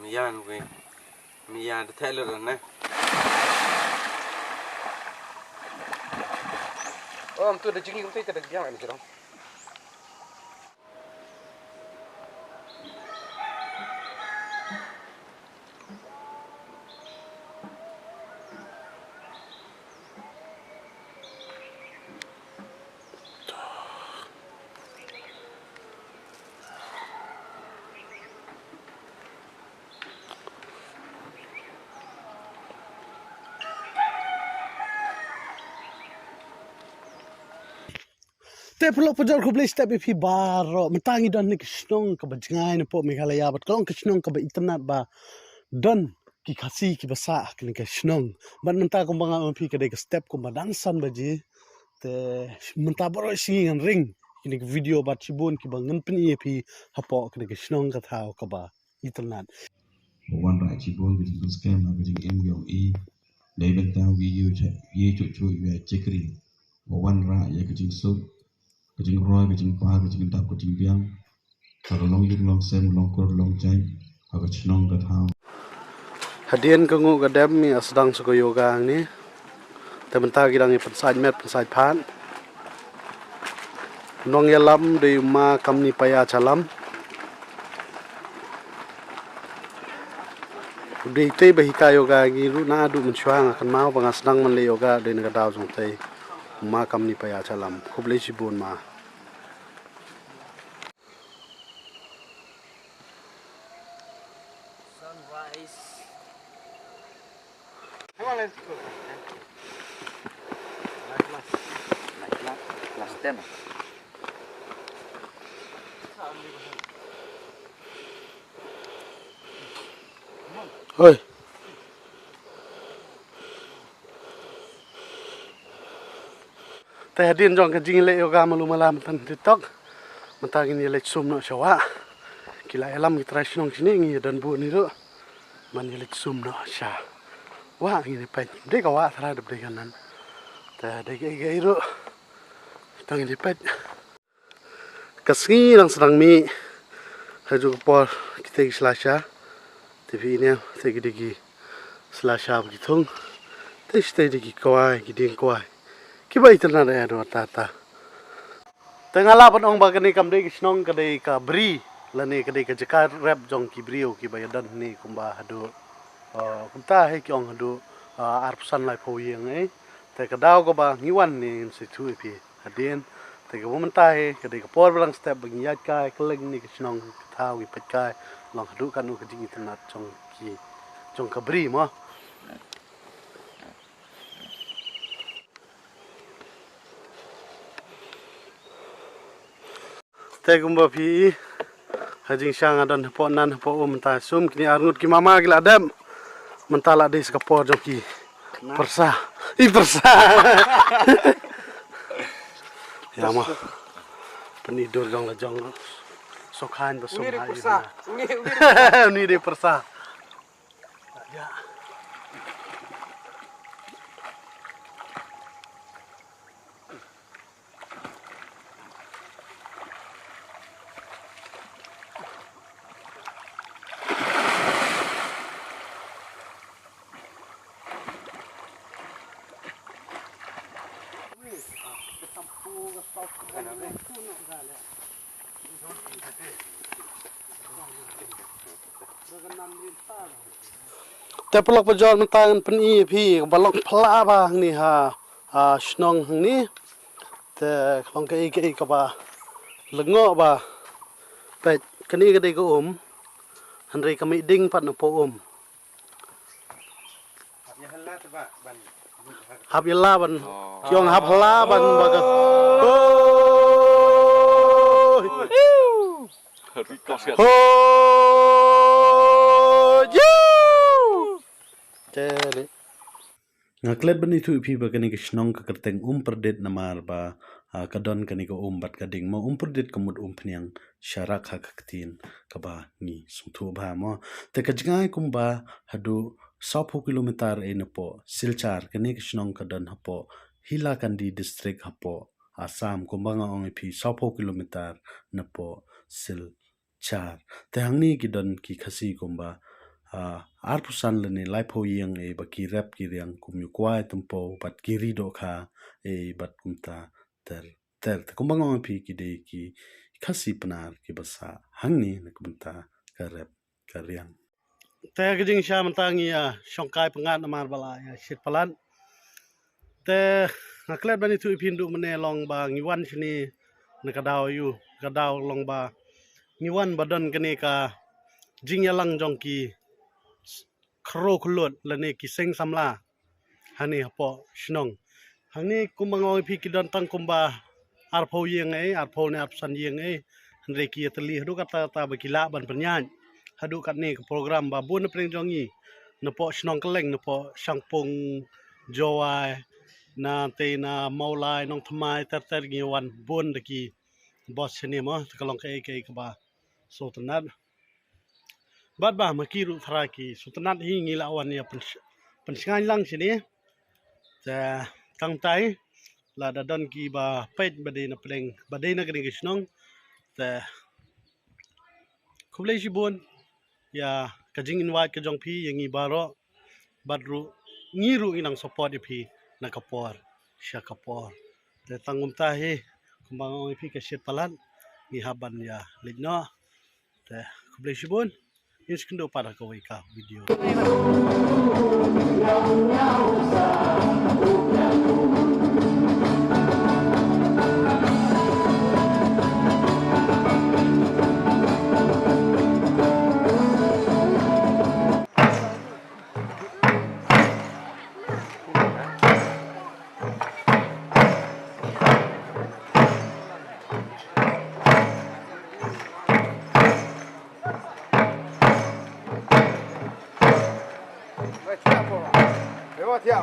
miyan gue miyan the teller na tu ada jinggi kumtai ada yang ini cerong Te pelok pejor ku beli step pi baro mentangi don ni shnong ka jngai napoh Meghalaya bat kalong shnong ka internet ba don ki khasi ki basa ki shnong ban menta ko banga pi ka de step ko dansan baji te menta baro singan ring ki video bat chibun ki bangun pni pi hapo ki shnong ka thao ka ba internet one right chibun ki scam na ki iong dai ban ta video cha ye chu chu ye chekri one right ye ki so kecing roy, kecing pah, kecing tap, kecing biang, kalau long yuk, long sem, long kor, long cai, agak shnong kat hau. Hadian kengu kadam ni sedang suka yoga ni, tementah kita ni pensai met pensai pan, nong yalam di ma kamni paya calam, di te bahika yoga ni lu na adu mencuang akan mau pengas sedang menle yoga di negara daun sungai, ma kamni paya calam, kublai cibun ma. Oi. Teh din jong ka jing le yoga malu malam tan TikTok. Mentang ini le sum no syawa. Kila alam ki trai shnong sini ngi dan bu ni ro. Man le sum no sya. Wa ngi pen. De ka wa thara de kanan. Teh de ge ro. Tang ni pet. Kasngi lang sedang mi. Haju por kita Silchar. TV ni tegi digi Silchar begitu. Tes digi kawai giding kawai. Kiba itna na ano tata. Tengah lapan ong bagani kamde shnong kadai ka bri lani kadai ka jaka rap jong ki brio ki bayadan ni kumba hadu. Kumta he ki ong hadu arpusan lai pho yang te kadau ko ba ngiwan ni situ pi hadien te ka momenta he kadai ka por belang step bagi yat kai keleng ni shnong thau ki pet kai long hadu kan ka jing internet jong ka bri mo. Tegumba pi hajing syang adan hapo nan hapo menta sum kini arngut ki mama gila adam mentala de skapor joki persa persa ya mah penidur jong la jong sokhan basum hai ni de persa yaแต่พลอกประจอนมันตายกันเป็นอีพี่บล็อกพลาบางนี่ฮะshnongนี่แต่ลองก็อีกบ่าละงอบ่าแต่กันนี้ก็ได้ก็หันเรก็ไม่ดิ้งปัดนโปฮับยัลลาบันยองฮับลาบันบากะโอ้โอ้Jadi, ngaklet bani tu ipi bagani ke shnong ke kerteng umpyrdit namar ba kadon kani ko bat kading mo umpyrdit kamut umphniang sharak hakaktin kaba ni sungtu ba mo te ka jngai kumba hadu 10 kilometer napoh Silchar kani ke shnong kadon hapo Hilakndi district hapo Assam kumbanga ong ipi 10 kilometer napoh Silchar te hangni kidon ki khasi kumba arpusan le ne laipo iang baki rap ki riang kumyu kwai tumpo bat kiri do kha bat kumta ter kumbangong pi ki de ki khasi penar ki basa Hangne na kumta ka rap ka riang te gijing sha mantangi ya shongkai pengat na mar bala ya shit palan te naklet bani tu ipindu mene long ba ngiwan sini na kadaw long ba ngiwan badan kene ka jingyalang jongki khro khulot lane ki seng samla hani hapo shnong hangni kumbangong pi ki don tang kumba arpho yeng arpho ne apsan yeng hande ki atli hadu kata ta bakila ban penyan hadu kat ne program ba bun preng jongi napoh shnong keleng napoh shangpung jowai na te na maulai nong thamai ter ngiwan bun de ki bos sini mo kalong ke ba so tenat bat ba makiru thraki sutanat hi ngilawan ya pensingan lang sini ta tang tai la dadon ki ba pet bade na pleng bade na kini kisnong ta kublai sibun ya kajing invite ka jong phi yangi baro badru ngiru inang support phi na kapor sya kapor ta tangum ta he kumbang phi ka shet palan ni haban ya ligno ta kublai sibun Iskendo pada kau ika video. Lewat ya.